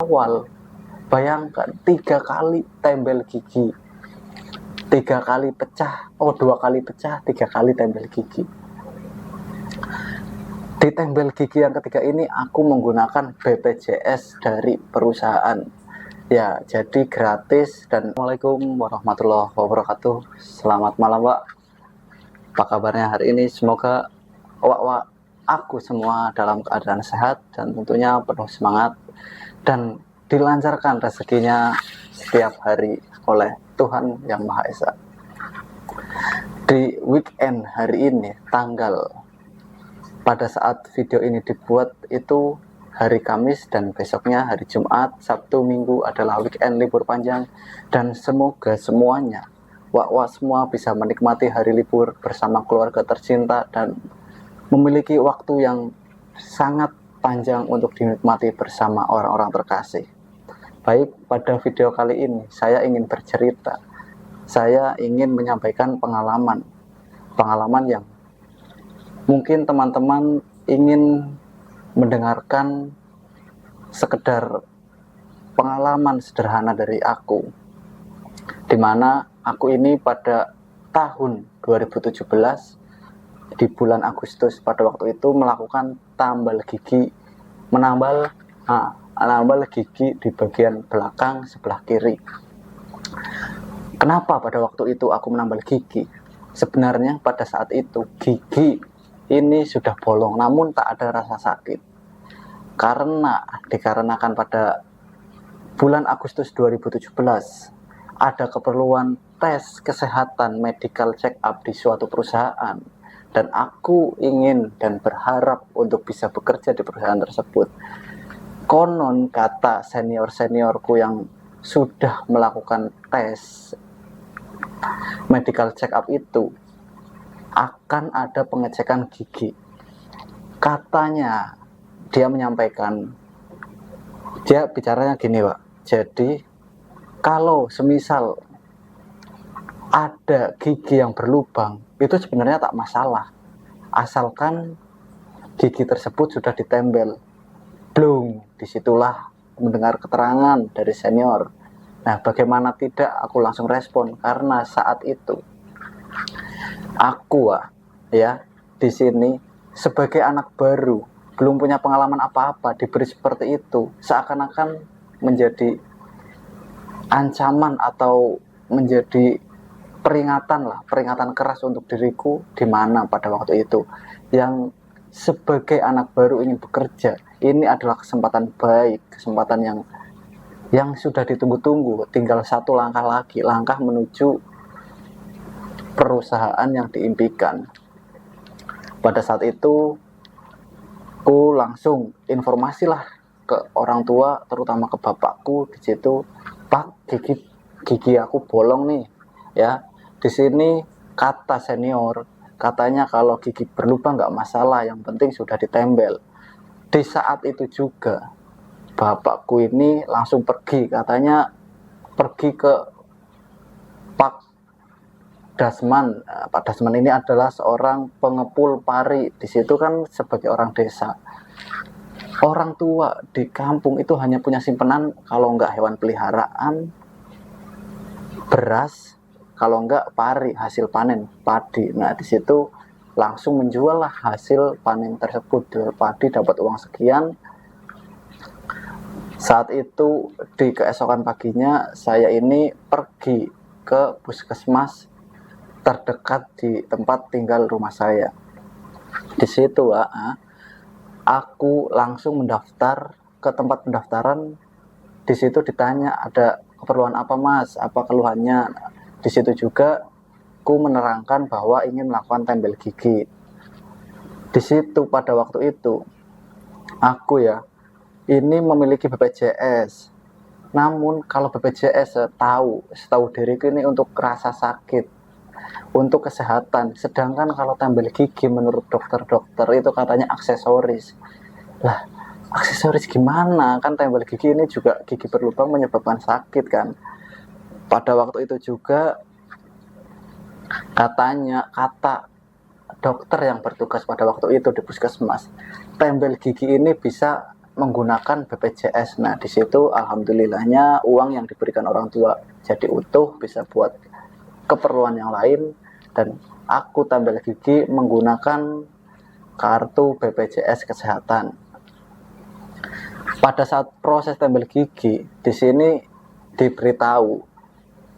awal. Bayangkan 3 kali tembel gigi, 3 kali pecah, 2 kali pecah, 3 kali tembel gigi. Di tembel gigi yang ketiga ini aku menggunakan BPJS dari perusahaan. Ya, jadi gratis. Dan Assalamualaikum warahmatullahi wabarakatuh. Selamat malam, Pak. Apa kabarnya hari ini? Semoga aku semua dalam keadaan sehat dan tentunya penuh semangat dan dilancarkan rezekinya setiap hari oleh Tuhan Yang Maha Esa. Di weekend hari ini, pada saat video ini dibuat itu hari Kamis dan besoknya hari Jumat, Sabtu, Minggu adalah weekend libur panjang, dan semoga semuanya semua bisa menikmati hari libur bersama keluarga tercinta dan memiliki waktu yang sangat panjang untuk dinikmati bersama orang-orang terkasih. Baik, pada video kali ini saya ingin bercerita. Saya ingin menyampaikan pengalaman yang mungkin teman-teman ingin mendengarkan sekedar pengalaman sederhana dari aku, di mana aku ini pada tahun 2017 di bulan Agustus pada waktu itu melakukan menambal gigi di bagian belakang sebelah kiri. Kenapa pada waktu itu aku menambal gigi? Sebenarnya pada saat itu gigi ini sudah bolong namun tak ada rasa sakit. Dikarenakan pada bulan Agustus 2017 ada keperluan tes kesehatan medical check up di suatu perusahaan, dan aku ingin dan berharap untuk bisa bekerja di perusahaan tersebut. Konon kata senior-seniorku yang sudah melakukan tes medical check up itu akan ada pengecekan gigi. Katanya dia menyampaikan, dia bicaranya gini, Pak. Jadi kalau semisal ada gigi yang berlubang itu sebenarnya tak masalah, asalkan gigi tersebut sudah ditembel. Blung, disitulah mendengar keterangan dari senior. Nah, bagaimana tidak, aku langsung respon karena saat itu aku di sini sebagai anak baru, belum punya pengalaman apa-apa, diberi seperti itu seakan-akan menjadi ancaman atau menjadi peringatan keras untuk diriku, di mana pada waktu itu yang sebagai anak baru ingin bekerja. Ini adalah kesempatan baik, kesempatan yang sudah ditunggu-tunggu, tinggal satu langkah lagi, langkah menuju perusahaan yang diimpikan. Pada saat itu aku langsung informasilah ke orang tua, terutama ke bapakku di situ. Pak, gigi aku bolong nih ya. Di sini kata senior, katanya kalau gigi berlubang nggak masalah, yang penting sudah ditembel. Di saat itu juga bapakku ini langsung pergi, katanya pergi ke Pak Dasman. Pak Dasman ini adalah seorang pengepul pari. Di situ kan sebagai orang desa, orang tua di kampung itu hanya punya simpenan, kalau enggak hewan peliharaan, beras, kalau enggak pari, hasil panen padi. Nah, di situ langsung menjual lah hasil panen tersebut, jual padi dapat uang sekian. Saat itu di keesokan paginya saya ini pergi ke puskesmas terdekat di tempat tinggal rumah saya. Di situ aku langsung mendaftar ke tempat pendaftaran. Di situ ditanya, ada keperluan apa Mas, apa keluhannya. Di situ juga aku menerangkan bahwa ingin melakukan tembel gigi. Di situ pada waktu itu aku ini memiliki BPJS. Namun kalau BPJS setahu diriku ini untuk rasa sakit, untuk kesehatan. Sedangkan kalau tembel gigi menurut dokter-dokter itu katanya aksesoris. Lah, aksesoris gimana? Kan tembel gigi ini juga gigi berlubang menyebabkan sakit kan. Pada waktu itu juga kata dokter yang bertugas pada waktu itu di puskesmas, tembel gigi ini bisa menggunakan BPJS. Nah, di situ alhamdulillahnya uang yang diberikan orang tua jadi utuh, bisa buat keperluan yang lain, dan aku tambal gigi menggunakan kartu BPJS kesehatan. Pada saat proses tambal gigi, di sini diberitahu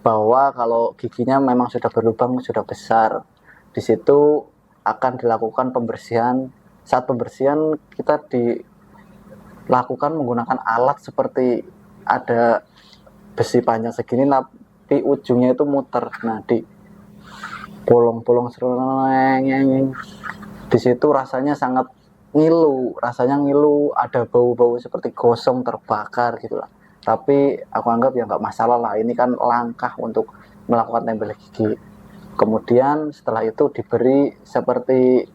bahwa kalau giginya memang sudah berlubang, sudah besar, di situ akan dilakukan pembersihan. Saat pembersihan kita dilakukan menggunakan alat seperti ada besi panjang segini tapi ujungnya itu muter. Nah, di bolong-bolong sereng, di situ rasanya sangat ngilu, ada bau-bau seperti gosong terbakar gitu lah. Tapi aku anggap ya nggak masalah lah, ini kan langkah untuk melakukan tempel gigi. Kemudian setelah itu diberi seperti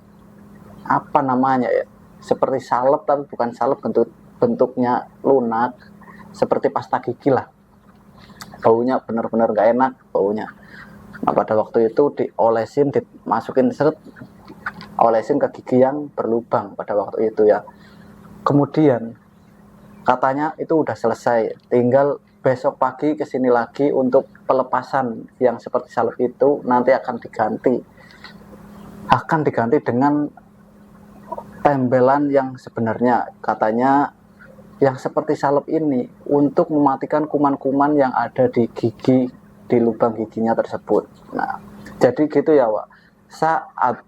apa namanya ya, seperti salep tapi bukan salep, bentuknya lunak seperti pasta gigi lah. Baunya benar-benar gak enak baunya. Nah, pada waktu itu diolesin, dimasukin olesin ke gigi yang berlubang pada waktu itu ya. Kemudian katanya itu udah selesai, tinggal besok pagi kesini lagi untuk pelepasan yang seperti salep itu. Nanti akan diganti dengan tembelan yang sebenarnya, katanya yang seperti salep ini untuk mematikan kuman-kuman yang ada di gigi, di lubang giginya tersebut. Nah, jadi gitu ya Wak. Saat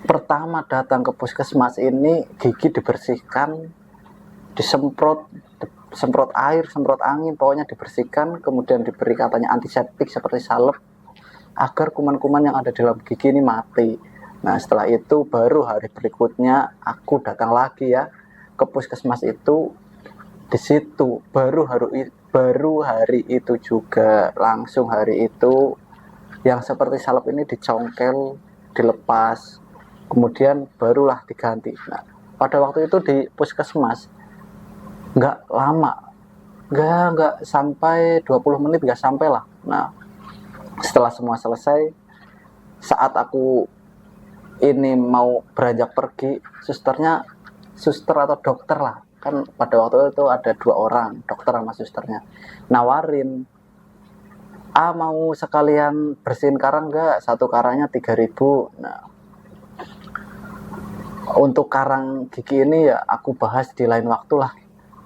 pertama datang ke puskesmas ini, gigi dibersihkan, disemprot air, semprot angin, pokoknya dibersihkan, kemudian diberi katanya antiseptik seperti salep agar kuman-kuman yang ada di dalam gigi ini mati. Nah, setelah itu baru hari berikutnya aku datang lagi ya ke puskesmas itu. Di situ baru hari itu juga, langsung hari itu yang seperti salep ini dicongkel, dilepas, kemudian barulah diganti. Nah, pada waktu itu di puskesmas nggak lama, nggak sampai 20 menit, nggak sampai lah. Nah, setelah semua selesai, saat aku ini mau beranjak pergi, suster atau dokter lah, kan pada waktu itu ada 2 orang, dokter sama susternya, nawarin, mau sekalian bersihin karang nggak? Satu karangnya 3.000. Nah, untuk karang gigi ini ya aku bahas di lain waktu lah.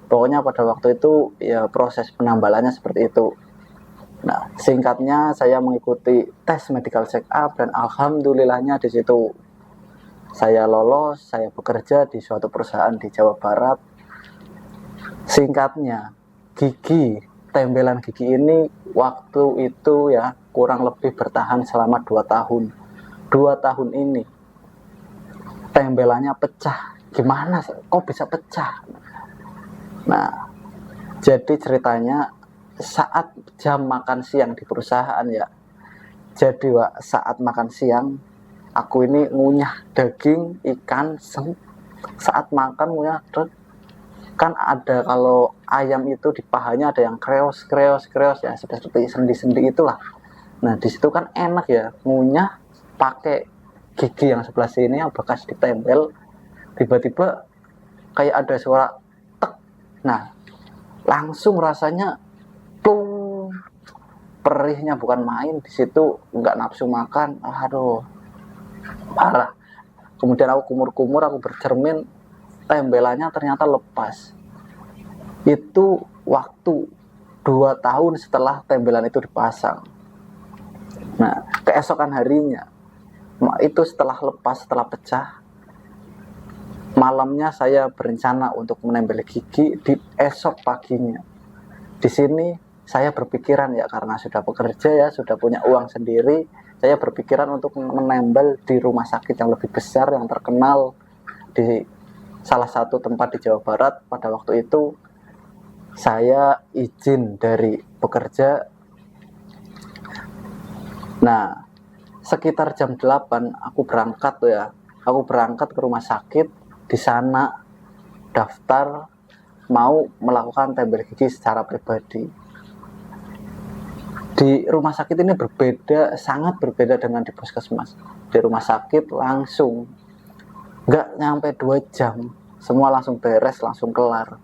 Pokoknya pada waktu itu ya proses penambalannya seperti itu. Nah, singkatnya saya mengikuti tes medical check up dan alhamdulillahnya di situ saya lolos, saya bekerja di suatu perusahaan di Jawa Barat. Singkatnya, tembelan gigi ini waktu itu ya kurang lebih bertahan selama 2 tahun. 2 tahun ini tembelannya pecah. Gimana? Kok bisa pecah? Nah, jadi ceritanya saat jam makan siang di perusahaan ya. Jadi Wak, saat makan siang aku ini ngunyah daging ikan, saat makan ngunyah kan ada, kalau ayam itu di pahanya ada yang kreos ya, seperti sendi-sendi itulah. Nah, di situ kan enak ya ngunyah pakai gigi yang sebelah sini yang bekas ditempel, tiba-tiba kayak ada suara tek. Nah, langsung rasanya plung, perihnya bukan main. Di situ nggak nafsu makan, aduh parah. Kemudian aku kumur-kumur, aku bercermin, tembelannya ternyata lepas. Itu waktu 2 tahun setelah tembelan itu dipasang. Nah, keesokan harinya itu setelah lepas, setelah pecah, malamnya saya berencana untuk menempel gigi di esok paginya. Di sini saya berpikiran ya, karena sudah bekerja ya, sudah punya uang sendiri, saya berpikiran untuk menempel di rumah sakit yang lebih besar, yang terkenal di salah satu tempat di Jawa Barat. Pada waktu itu saya izin dari bekerja. Nah, sekitar jam 8 aku berangkat tuh ya. Aku berangkat ke rumah sakit, di sana daftar mau melakukan tempel gigi secara pribadi. Di rumah sakit ini sangat berbeda dengan di puskesmas. Di rumah sakit langsung nggak nyampe 2 jam semua langsung beres, langsung kelar.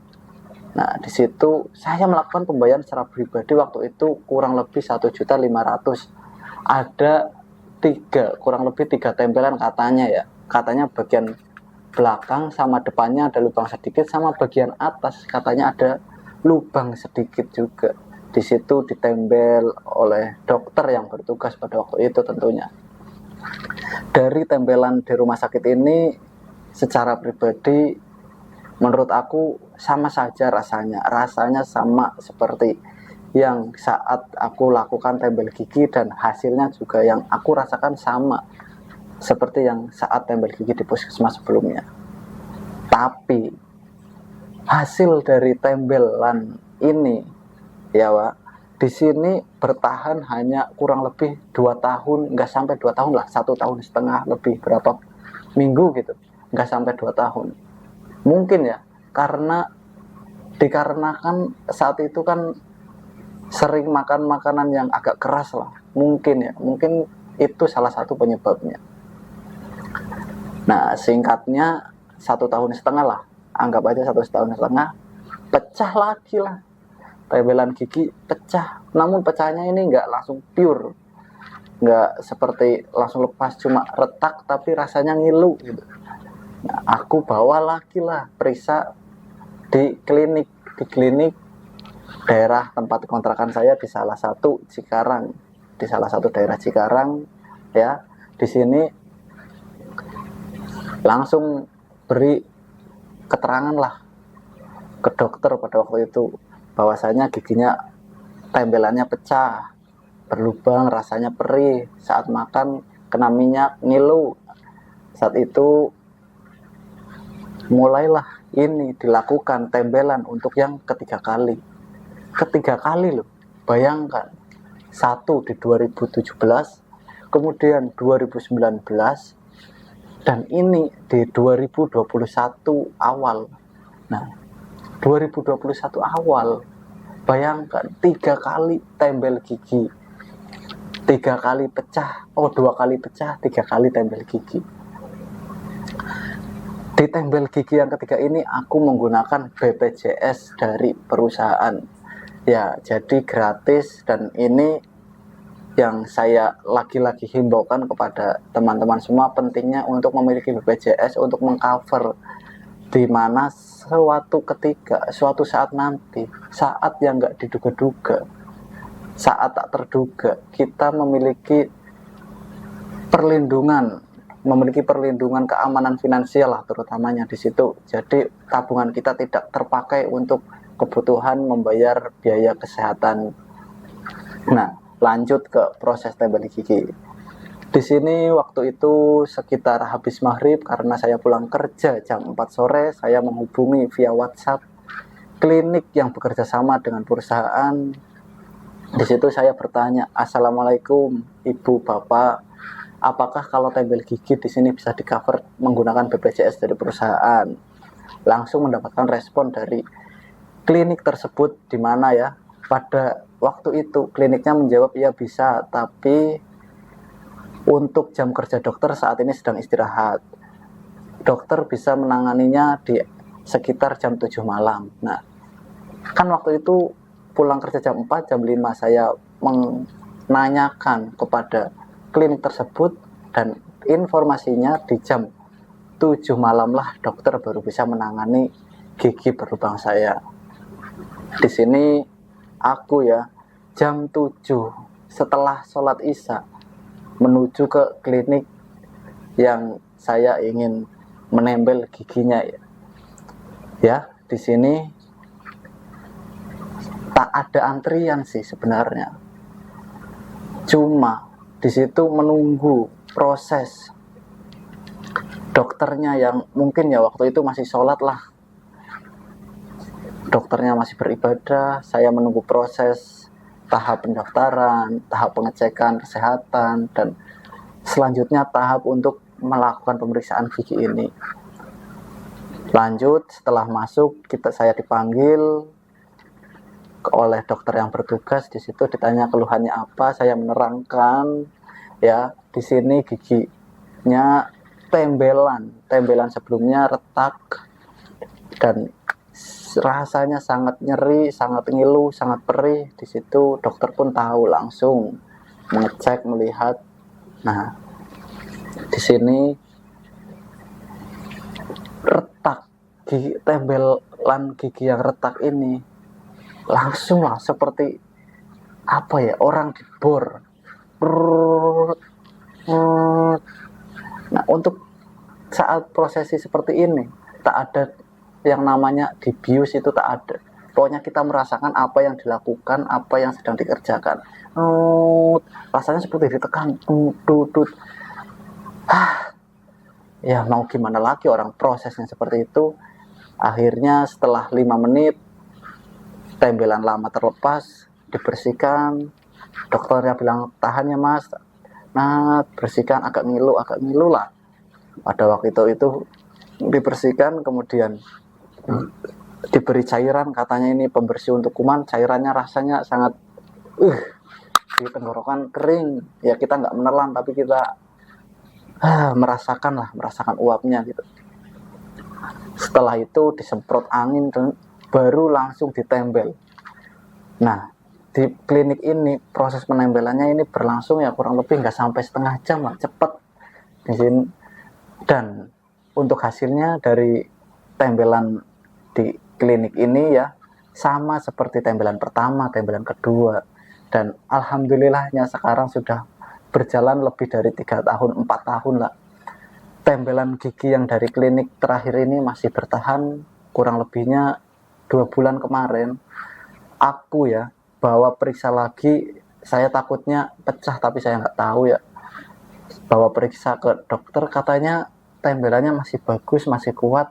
Nah, di situ saya melakukan pembayaran secara pribadi waktu itu kurang lebih 1.500.000. Ada kurang lebih 3 tempelan katanya ya. Katanya bagian belakang sama depannya ada lubang sedikit, sama bagian atas katanya ada lubang sedikit juga. Di situ ditempel oleh dokter yang bertugas pada waktu itu tentunya. Dari tempelan di rumah sakit ini secara pribadi menurut aku sama saja rasanya sama seperti yang saat aku lakukan tempel gigi, dan hasilnya juga yang aku rasakan sama seperti yang saat tempel gigi di puskesmas sebelumnya. Tapi hasil dari tempelan ini ya Wak, di sini bertahan hanya kurang lebih 2 tahun, nggak sampai 2 tahun lah, 1,5 tahun lebih berapa minggu gitu, nggak sampai 2 tahun. Mungkin ya dikarenakan saat itu kan sering makan makanan yang agak keras lah, mungkin itu salah satu penyebabnya. Nah, singkatnya 1,5 tahun lah, anggap aja 1,5 tahun, pecah lagi lah, tempelan gigi pecah. Namun pecahnya ini nggak langsung pure, nggak seperti langsung lepas, cuma retak tapi rasanya ngilu gitu. Nah, aku bawa lagi lah periksa di klinik daerah tempat kontrakan saya di salah satu daerah Cikarang ya. Di sini langsung beri keterangan lah ke dokter pada waktu itu bahwasanya giginya tempelannya pecah, berlubang, rasanya perih, saat makan kena minyak, ngilu. Saat itu mulailah ini dilakukan tempelan untuk yang ketiga kali loh. Bayangkan, satu di 2017, kemudian 2019, dan ini di 2021 awal. Nah, 2021 awal, bayangkan 3 kali tempel gigi, 2 kali pecah, 3 kali tempel gigi. Di tempel gigi yang ketiga ini aku menggunakan BPJS dari perusahaan ya, jadi gratis. Dan ini yang saya lagi-lagi himbaukan kepada teman-teman semua, pentingnya untuk memiliki BPJS untuk mengcover di mana suatu saat nanti, saat yang nggak diduga-duga, saat tak terduga, kita memiliki perlindungan keamanan finansial lah terutamanya di situ. Jadi tabungan kita tidak terpakai untuk kebutuhan membayar biaya kesehatan. Nah, lanjut ke proses tempel gigi. Di sini waktu itu sekitar habis maghrib, karena saya pulang kerja jam 4 sore, saya menghubungi via WhatsApp klinik yang bekerja sama dengan perusahaan. Di situ saya bertanya, "Assalamualaikum Ibu Bapak, apakah kalau tempel gigi di sini bisa di cover menggunakan BPJS dari perusahaan?" Langsung mendapatkan respon dari klinik tersebut, di mana ya pada waktu itu kliniknya menjawab ya bisa, tapi untuk jam kerja dokter saat ini sedang istirahat. Dokter bisa menanganinya di sekitar jam 7 malam. Nah, kan waktu itu pulang kerja jam 4, jam 5 saya menanyakan kepada klinik tersebut, dan informasinya di jam 7 malam lah dokter baru bisa menangani gigi berlubang saya. Di sini aku ya jam 7 setelah sholat isya menuju ke klinik yang saya ingin menempel giginya ya. Ya, di sini tak ada antrian sih sebenarnya. Cuma di situ menunggu proses dokternya yang mungkin ya waktu itu masih sholat lah. Dokternya masih beribadah, saya menunggu proses tahap pendaftaran, tahap pengecekan kesehatan, dan selanjutnya tahap untuk melakukan pemeriksaan gigi ini. Lanjut, setelah masuk saya dipanggil oleh dokter yang bertugas. Di situ ditanya keluhannya apa, saya menerangkan ya, di sini giginya tembelan sebelumnya retak, dan rasanya sangat nyeri, sangat ngilu, sangat perih. Di situ dokter pun tahu, langsung mengecek, melihat. Nah, di sini retak gigi, tembelan gigi yang retak ini langsung lah seperti apa ya, orang dibor. Nah, untuk saat prosesi seperti ini tak ada yang namanya dibius, itu tak ada. Pokoknya kita merasakan apa yang dilakukan, apa yang sedang dikerjakan. Rasanya seperti ditekan. Ya mau gimana lagi, orang prosesnya seperti itu. Akhirnya setelah 5 menit tembelan lama terlepas, dibersihkan. Dokternya bilang, tahan ya mas. Nah, bersihkan, agak ngilu lah. Pada waktu itu dibersihkan, kemudian diberi cairan, katanya ini pembersih untuk kuman. Cairannya rasanya sangat di tenggorokan kering. Ya kita nggak menelan, tapi kita merasakan uapnya gitu. Setelah itu disemprot angin dan baru langsung ditembel. Nah, di klinik ini proses penembelannya ini berlangsung ya kurang lebih nggak sampai setengah jam lah, cepet di sini. Dan untuk hasilnya dari tembelan di klinik ini ya sama seperti tembelan pertama, tembelan kedua. Dan alhamdulillahnya sekarang sudah berjalan lebih dari 3 tahun, 4 tahun lah. Tembelan gigi yang dari klinik terakhir ini masih bertahan, kurang lebihnya 2 bulan kemarin. Aku ya bawa periksa lagi, saya takutnya pecah tapi saya nggak tahu ya. Bawa periksa ke dokter, katanya tembelannya masih bagus, masih kuat,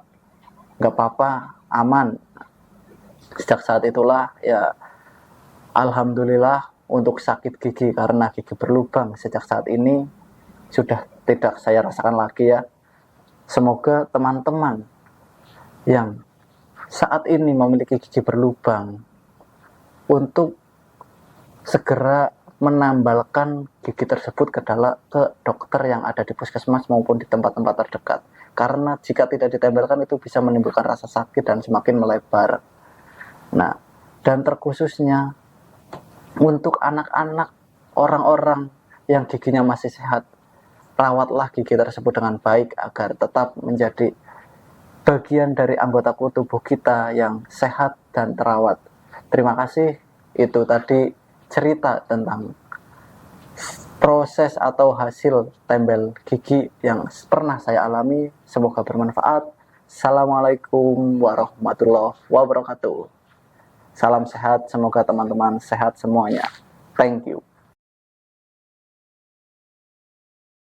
nggak apa-apa, aman. Sejak saat itulah ya alhamdulillah untuk sakit gigi karena gigi berlubang sejak saat ini sudah tidak saya rasakan lagi ya. Semoga teman-teman yang saat ini memiliki gigi berlubang untuk segera menambalkan gigi tersebut ke dokter yang ada di puskesmas maupun di tempat-tempat terdekat. Karena jika tidak ditempelkan itu bisa menimbulkan rasa sakit dan semakin melebar. Nah, dan terkhususnya untuk anak-anak, orang-orang yang giginya masih sehat, rawatlah gigi tersebut dengan baik agar tetap menjadi bagian dari anggota tubuh kita yang sehat dan terawat. Terima kasih. Itu tadi cerita tentang proses atau hasil tembel gigi yang pernah saya alami. Semoga bermanfaat. Assalamualaikum warahmatullahi wabarakatuh. Salam sehat, semoga teman-teman sehat semuanya. Thank you.